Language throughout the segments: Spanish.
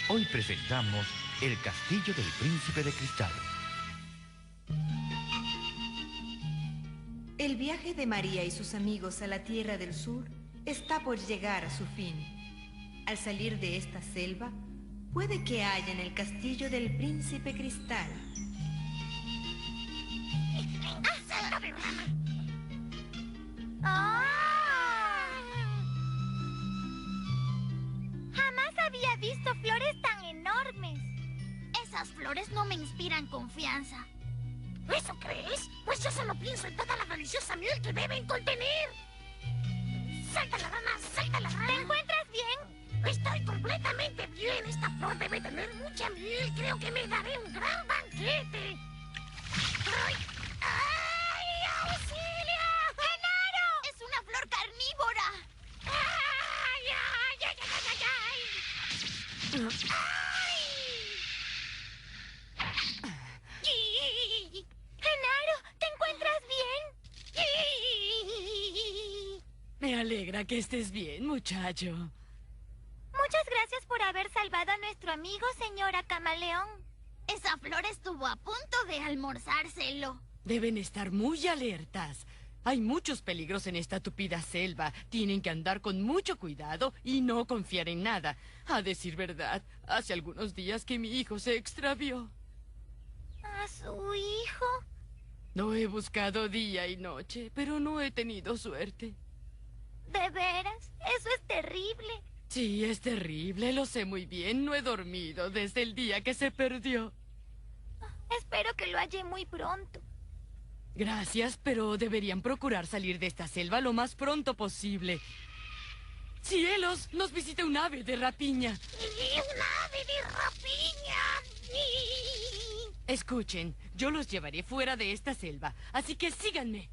Hoy presentamos El Castillo del Príncipe de Cristal. El viaje de María y sus amigos a la Tierra del Sur está por llegar a su fin. Al salir de esta selva, puede que hallen el castillo del Príncipe Cristal. Jamás había visto flores tan enormes. Esas flores no me inspiran confianza. ¿Eso crees? Pues yo solo pienso en toda la deliciosa miel que deben contener. ¡Salta la rana! ¡Salta la rana! ¿Te encuentras bien? Estoy completamente bien. Esta flor debe tener mucha miel. Creo que me daré un gran banquete. ¡Ay! ¡Ay! ¡Auxilio! ¡Genaro! ¡Es una flor carnívora! ¡Ay! ¡Ay! ¡Ay! ¡Ay! ¡Ay! ¡Ay! ¡Genaro! ¿Te encuentras bien? Me alegra que estés bien, muchacho. Muchas gracias por haber salvado a nuestro amigo, señora Camaleón. Esa flor estuvo a punto de almorzárselo. Deben estar muy alertas. Hay muchos peligros en esta tupida selva. Tienen que andar con mucho cuidado y no confiar en nada. A decir verdad, hace algunos días que mi hijo se extravió. ¿A su hijo? Lo he buscado día y noche, pero no he tenido suerte. ¿De veras? Eso es terrible. Sí, es terrible, lo sé muy bien. No he dormido desde el día que se perdió. Espero que lo halle muy pronto. Gracias, pero deberían procurar salir de esta selva lo más pronto posible. ¡Cielos! Nos visita un ave de rapiña. ¡Un ave de rapiña! Escuchen, yo los llevaré fuera de esta selva, así que síganme.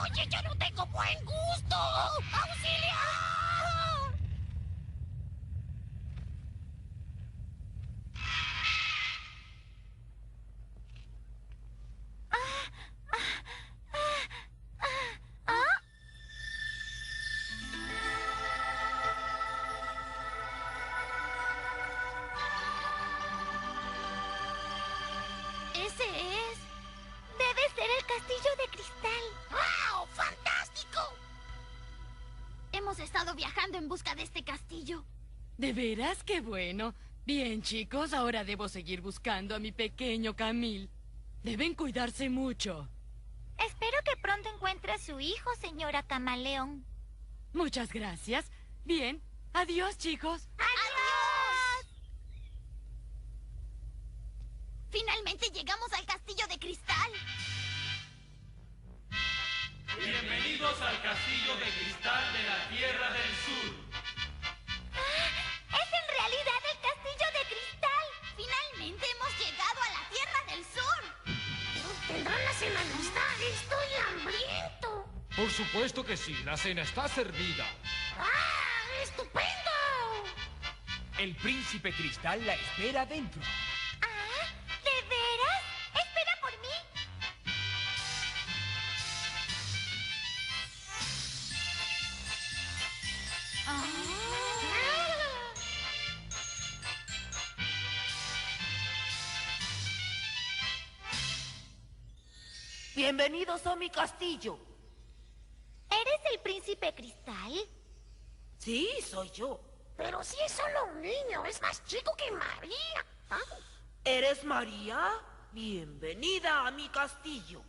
¡Oye, yo no tengo buen gusto! ¡Auxilio! Ese es. Debe ser el castillo de cristal. ¡Wow! ¡Fantástico! Hemos estado viajando en busca de este castillo. ¿De veras? ¡Qué bueno! Bien, chicos, ahora debo seguir buscando a mi pequeño Camil. Deben cuidarse mucho. Espero que pronto encuentre a su hijo, señora Camaleón. Muchas gracias. Bien, adiós, chicos. ¡Adiós! Finalmente llegamos al castillo de cristal. Bienvenidos al Castillo de Cristal de la Tierra del Sur. ¡Es en realidad el castillo de cristal! Finalmente hemos llegado a la Tierra del Sur. ¿Tendrán la cena lista? ¡Estoy hambriento! Por supuesto que sí, la cena está servida. ¡Ah! ¡Estupendo! El príncipe Cristal la espera dentro. ¿Ah? ¿De veras? ¡Espera por mí! Bienvenidos a mi castillo. ¿Eres el príncipe cristal? Sí, soy yo. Pero si es solo un niño, es más chico que María. ¿Ah? ¿Eres María? Bienvenida a mi castillo.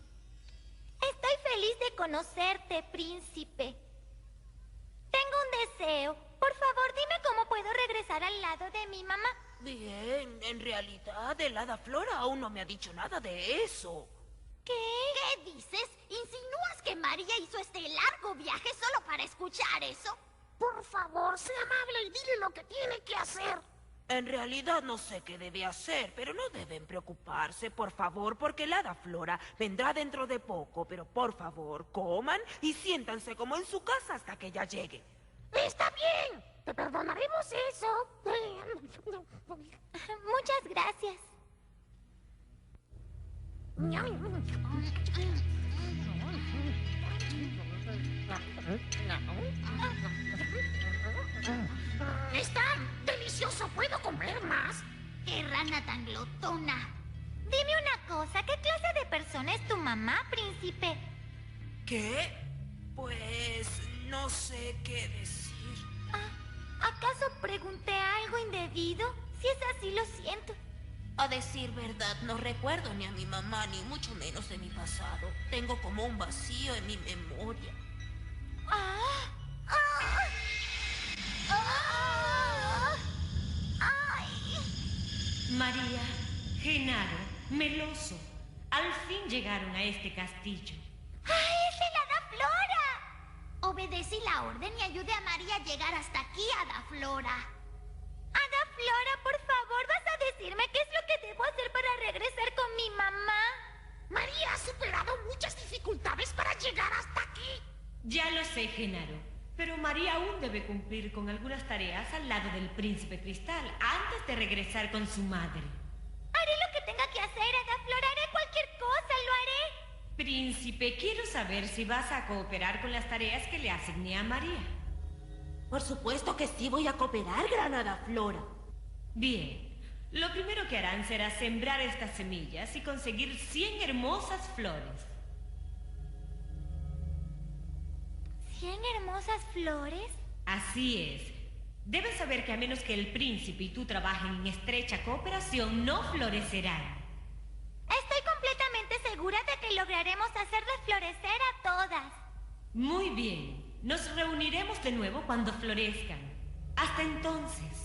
Estoy feliz de conocerte, príncipe. Tengo un deseo. Por favor, dime cómo puedo regresar al lado de mi mamá. Bien, en realidad el hada Flora aún no me ha dicho nada de eso. ¿Qué? ¿Qué dices? ¿Insinúas que María hizo este largo viaje solo para escuchar eso? Por favor, sea amable y dile lo que tiene que hacer. En realidad no sé qué debe hacer, pero no deben preocuparse, por favor, porque el hada Flora vendrá dentro de poco. Pero por favor, coman y siéntanse como en su casa hasta que ella llegue. ¡Está bien! Te perdonaremos eso. Muchas gracias. Está delicioso, ¿puedo comer más? ¡Qué rana tan glotona! Dime una cosa, ¿qué clase de persona es tu mamá, príncipe? ¿Qué? Pues no sé qué decir. ¿Acaso pregunté algo indebido? Si es así, lo siento. A decir verdad, no recuerdo ni a mi mamá, ni mucho menos de mi pasado. Tengo como un vacío en mi memoria. María, Genaro, Meloso, al fin llegaron a este castillo. ¡Ay, es el Hada Flora! Obedecí la orden y ayude a María a llegar hasta aquí, Hada Flora. Hada Flora, por favor, ¿vas a decirme qué es lo que debo hacer para regresar con mi mamá? María ha superado muchas dificultades para llegar hasta aquí. Ya lo sé, Genaro, pero María aún debe cumplir con algunas tareas al lado del príncipe Cristal antes de regresar con su madre. Haré lo que tenga que hacer, Hada Flora. Haré cualquier cosa, lo haré. Príncipe, quiero saber si vas a cooperar con las tareas que le asigné a María. Por supuesto que sí voy a cooperar, gran Hada Flora. Bien, lo primero que harán será sembrar estas semillas y conseguir 100 hermosas flores. ¿100 hermosas flores? Así es. Debes saber que a menos que el príncipe y tú trabajen en estrecha cooperación, no florecerán. Estoy completamente segura de que lograremos hacerlas florecer a todas. Muy bien. Nos reuniremos de nuevo cuando florezcan. Hasta entonces.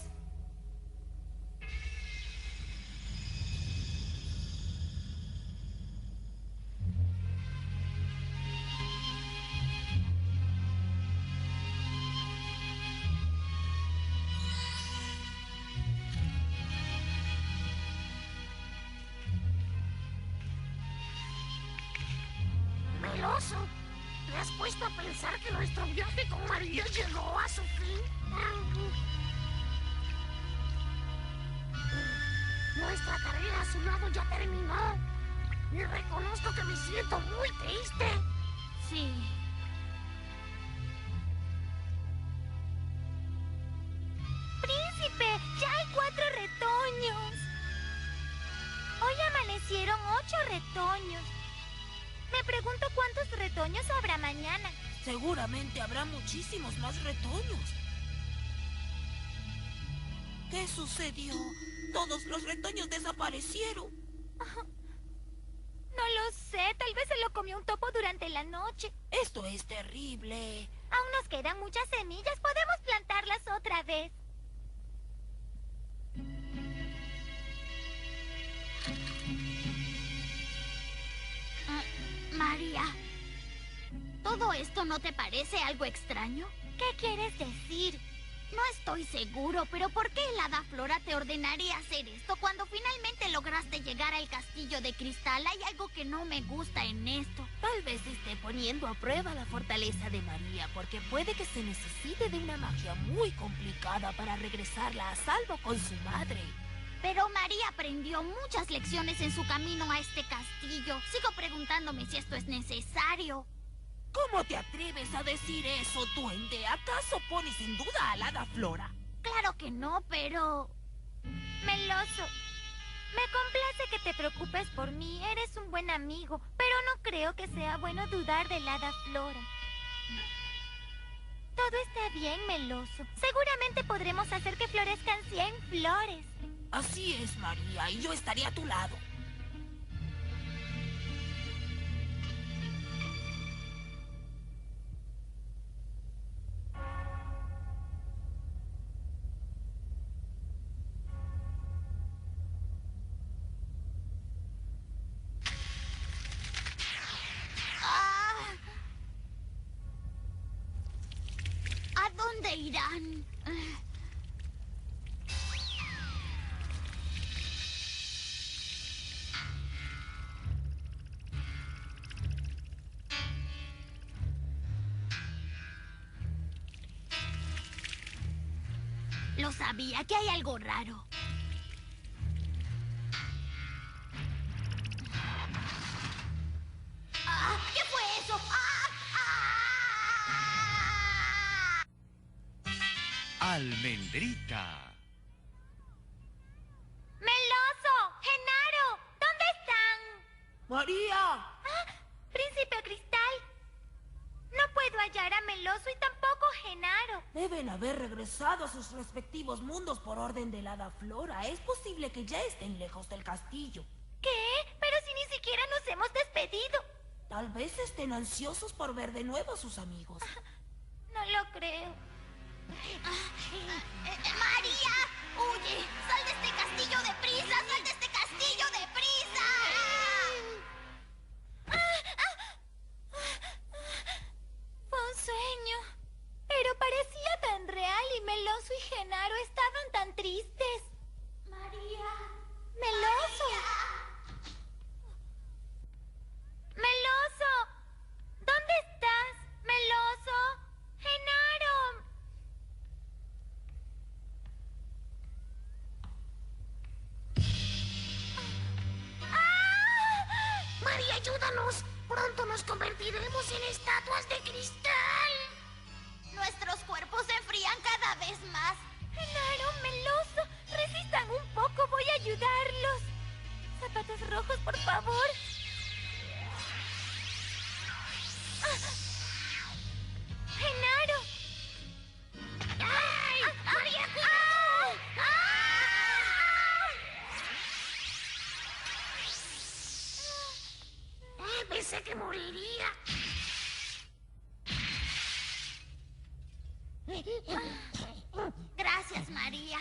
Meloso, ¿te has puesto a pensar que nuestro viaje con María llegó a su fin? Nuestra tarea a su lado ya terminó. Y reconozco que me siento muy triste. Sí. ¡Príncipe! ¡Ya hay 4 retoños! Hoy amanecieron 8 retoños. Me pregunto cuántos retoños habrá mañana. Seguramente habrá muchísimos más retoños. ¿Qué sucedió? Todos los retoños desaparecieron. No lo sé, tal vez se lo comió un topo durante la noche. Esto es terrible. Aún nos quedan muchas semillas, podemos plantarlas otra vez. María, ¿todo esto no te parece algo extraño? ¿Qué quieres decir? No estoy seguro, pero ¿por qué el Hada Flora te ordenaría hacer esto cuando finalmente lograste llegar al castillo de cristal? Hay algo que no me gusta en esto. Tal vez esté poniendo a prueba la fortaleza de María, porque puede que se necesite de una magia muy complicada para regresarla a salvo con su madre. Pero María aprendió muchas lecciones en su camino a este castillo. Sigo preguntándome si esto es necesario. ¿Cómo te atreves a decir eso, duende? ¿Acaso pones en duda al Hada Flora? Claro que no, pero... Meloso, me complace que te preocupes por mí. Eres un buen amigo, pero no creo que sea bueno dudar del Hada Flora. Todo está bien, Meloso. Seguramente podremos hacer que florezcan 100 flores. Así es, María, y yo estaré a tu lado. ¿A dónde irán? Lo sabía, que hay algo raro. Almendrita. ¡Meloso! ¡Genaro! ¿Dónde están? ¡María! ¡Ah! ¡Príncipe Cristal! No puedo hallar a Meloso y tampoco a Genaro. Deben haber regresado a sus respectivos mundos por orden de la hada Flora. Es posible que ya estén lejos del castillo. ¿Qué? Pero si ni siquiera nos hemos despedido. Tal vez estén ansiosos por ver de nuevo a sus amigos. No lo creo. ¡María! ¡Huye! ¡Sal de este castillo deprisa! ¡Sal de este castillo deprisa! Fue un sueño. Pero parecía tan real y Meloso y Genaro estaban tan tristes. María. ¡Meloso! ¡Meloso! ¿Dónde estás? ¡Meloso! ¡Genaro! María, ayúdanos. Pronto nos convertiremos en estatuas de cristal. Nuestros cuerpos se enfrían cada vez más. Genaro, Meloso, resistan un poco, voy a ayudarlos. Zapatos rojos, por favor. Genaro. ¡Ay! ¡María, cuidado! Pensé que moriría. Gracias, María.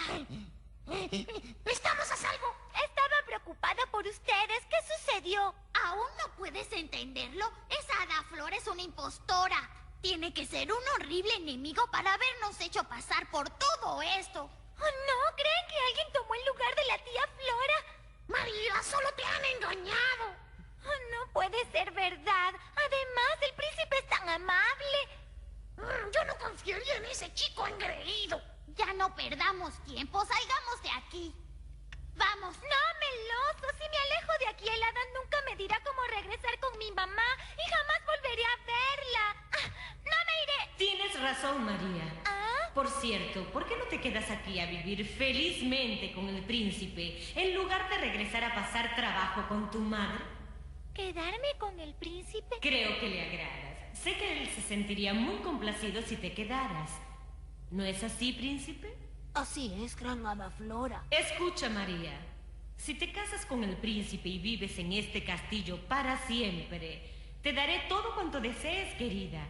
¡Estamos a salvo! Estaba preocupada por ustedes. ¿Qué sucedió? ¿Aún no puedes entenderlo? Esa hada Flora es una impostora. Tiene que ser un horrible enemigo para habernos hecho pasar por todo esto. Oh, ¿no? ¿Creen que alguien tomó el lugar de la tía Flora? María, solo te han engañado. Oh, no puede ser verdad. Además, el príncipe es tan amable. Yo no confiaría en ese chico engreído. Ya no perdamos tiempo. Salgamos de aquí. Vamos. No, Meloso. Si me alejo de aquí, el hada nunca me dirá cómo regresar con mi mamá y jamás volveré a verla. ¡No me iré! Tienes razón, María. ¿Ah? Por cierto, ¿por qué no te quedas aquí a vivir felizmente con el príncipe en lugar de regresar a pasar trabajo con tu madre? ¿Quedarme con el príncipe? Creo que le agradas. Sé que él se sentiría muy complacido si te quedaras. ¿No es así, príncipe? Así es, gran hada Flora. Escucha, María. Si te casas con el príncipe y vives en este castillo para siempre, te daré todo cuanto desees, querida.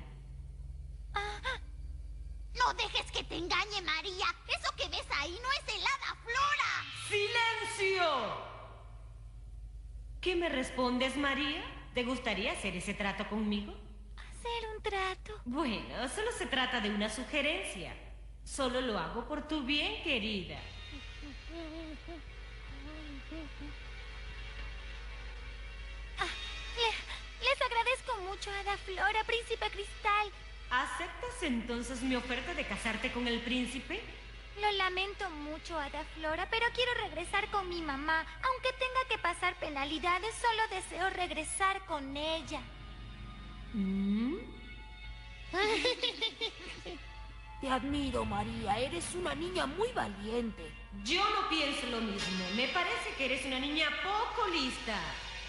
No dejes que te engañe, María. Eso que ves ahí no es el hada Flora. ¡Silencio! ¿Qué me respondes, María? ¿Te gustaría hacer ese trato conmigo? ¿Hacer un trato? Bueno, solo se trata de una sugerencia. Solo lo hago por tu bien, querida. Les agradezco mucho, hada Flora, príncipe Cristal. ¿Aceptas entonces mi oferta de casarte con el príncipe? Lo lamento mucho, hada Flora, pero quiero regresar con mi mamá. Aunque tenga que pasar penalidades, solo deseo regresar con ella. Te admiro, María. Eres una niña muy valiente. Yo no pienso lo mismo. Me parece que eres una niña poco lista.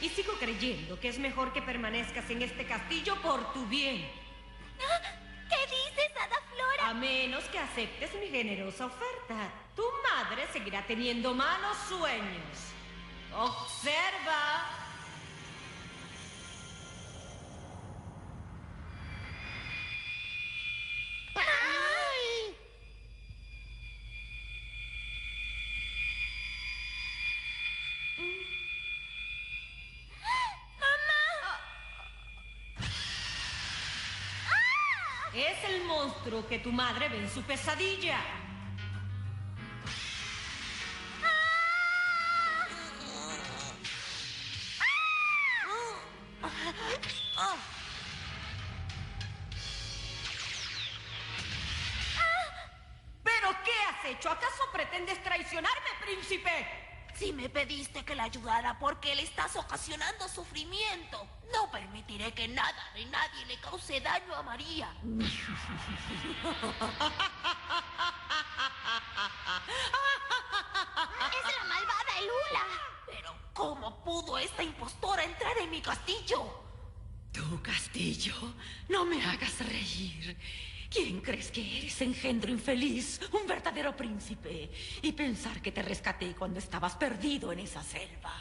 Y sigo creyendo que es mejor que permanezcas en este castillo por tu bien. ¿Qué dices, hada Flora? A menos que aceptes mi generosa oferta. Tu madre seguirá teniendo malos sueños. Observa. ¡Ay! Es el monstruo que tu madre ve en su pesadilla. ¿Pero qué has hecho? ¿Acaso pretendes traicionarme, príncipe? Si me pediste que la ayudara porque le estás ocasionando sufrimiento, no permitiré que nada ni nadie le cause daño a María. mi castillo. ¿Tu castillo? No me hagas reír. ¿Quién crees que eres, engendro infeliz? Un verdadero príncipe. Y pensar que te rescaté cuando estabas perdido en esa selva.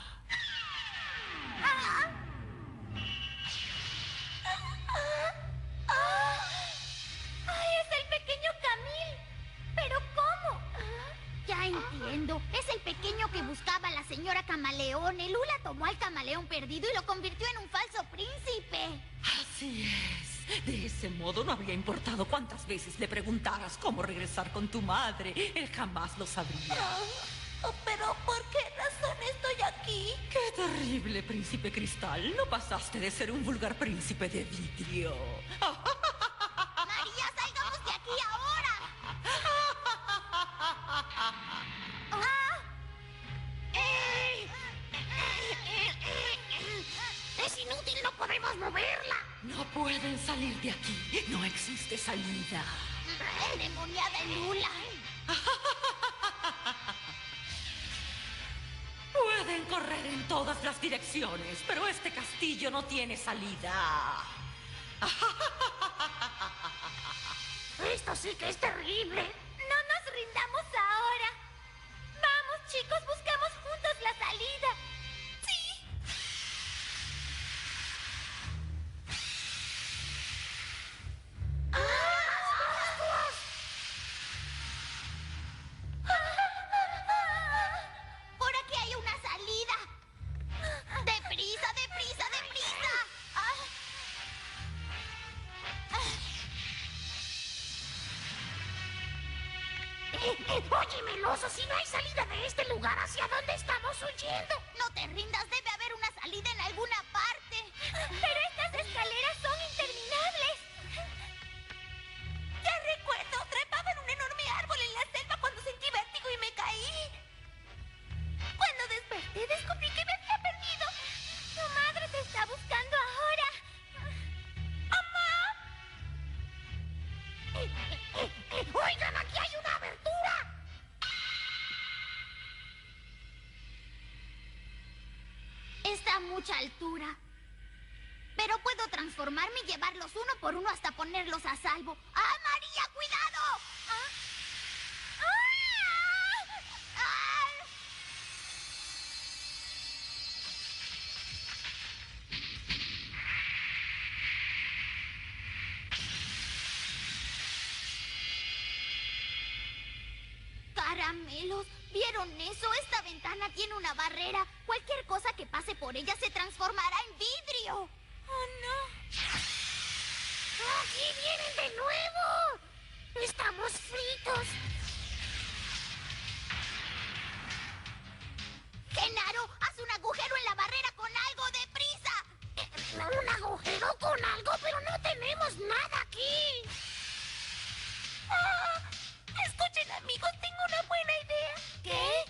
¡Ay, es el pequeño Camil! ¿Pero cómo? Ya entiendo. Es el pequeño que buscaba a la señora Camaleón. El hula tomó al camaleón perdido y lo convirtió en un falso príncipe. Así es. De ese modo no habría importado cuántas veces le preguntaras cómo regresar con tu madre. Él jamás lo sabría. Pero ¿por qué razón estoy aquí? ¡Qué terrible, príncipe cristal! No pasaste de ser un vulgar príncipe de vidrio. ¡María, salgamos de aquí ahora! Es inútil, no podemos moverla. No pueden salir de aquí. No existe salida. ¡Endemoniada Lula! Pueden correr en todas las direcciones, pero este castillo no tiene salida. Esto sí que es terrible. ¡No nos rindamos ahora! ¡Vamos, chicos, busquemos juntos la salida! ¡Sí! ¡Por aquí hay una salida! ¡Deprisa, deprisa, deprisa! Oye, Meloso, si no hay salida de este lugar, ¿hacia dónde estamos huyendo? No te rindas, debe haber una salida en alguna parte. Pero estas escaleras son interminables. Ya recuerdo, trepaba en un enorme árbol en la selva cuando sentí vértigo y me caí. Cuando desperté, descubrí que me había perdido. Tu madre te está buscando ahora. ¡Mamá! Oigan, aquí hay una abertura. Está a mucha altura. Pero puedo transformarme y llevarlos uno por uno hasta ponerlos a salvo. ¡Ah, María, cuidado! ¿Ah? ¡Ah! ¡Ah! Caramelos, ¿vieron eso? Esta ventana tiene una barrera. Cualquier cosa que pase por ella se transformará en vidrio. ¡Oh, no! ¡Aquí vienen de nuevo! ¡Estamos fritos! Genaro, haz un agujero en la barrera con algo deprisa. ¿Un agujero con algo? Pero no tenemos nada aquí. Escuchen, amigos, tengo una buena idea. ¿Qué?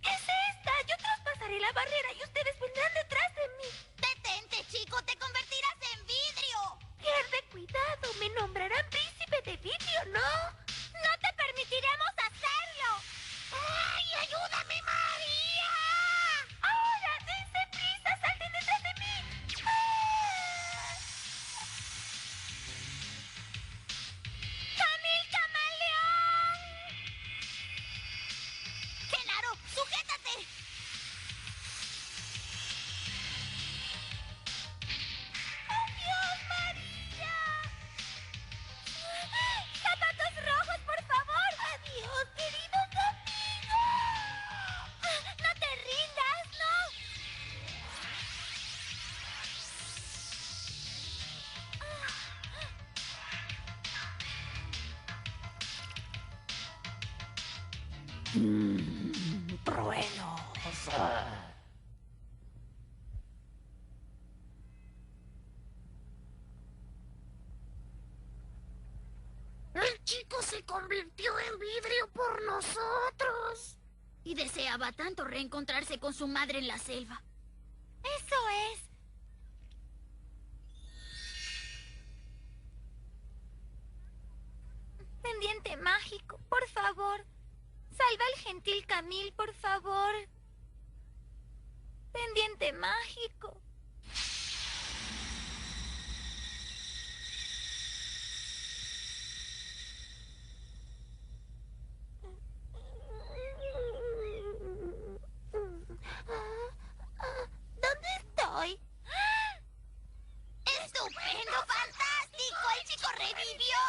Es esta. Yo traspasaré la barrera y ustedes vendrán detrás de mí. Detente, chico. Te convertirás en vidrio. Pierde cuidado. Me nombrarán príncipe de vidrio, ¿no? No te permitiremos hacerlo. ¡Ay, ayúdame, María! ¡Ahora! ¡Dense prisa! ¡Salten detrás de mí! ¡Camil Camaleón! ¡Genaro, sujétate! ¡Adiós, María! ¡Zapatos rojos, por favor! ¡Adiós, queridos amigos! ¡No te rindas, no! Truenos. El chico se convirtió en vidrio por nosotros. Y deseaba tanto reencontrarse con su madre en la selva. Eso es. Pendiente mágico, por favor. Salva al gentil Camil, por favor. Pendiente mágico. ¿Dónde estoy? ¡Estupendo! ¡Fantástico! ¡El chico revivió!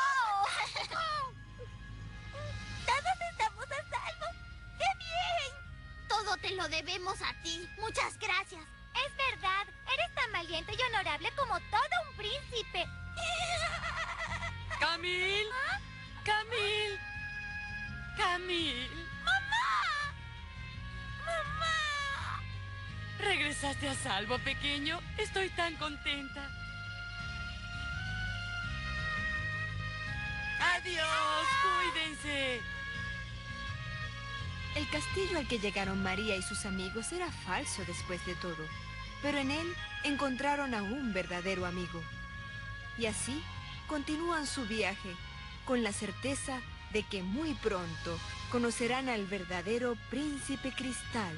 ¡Todos estamos a salvo! ¡Qué bien! Todo te lo debemos a ti. Muchas gracias. Es verdad. Eres tan valiente y honorable como todo un príncipe. ¡Camille! ¡Camille! ¡Camille! ¡Mamá! ¡Mamá! ¿Regresaste a salvo, pequeño? Estoy tan contenta. ¡Adiós! ¡Cuídense! El castillo al que llegaron María y sus amigos era falso después de todo, pero en él encontraron a un verdadero amigo. Y así continúan su viaje, con la certeza de que muy pronto conocerán al verdadero Príncipe Cristal.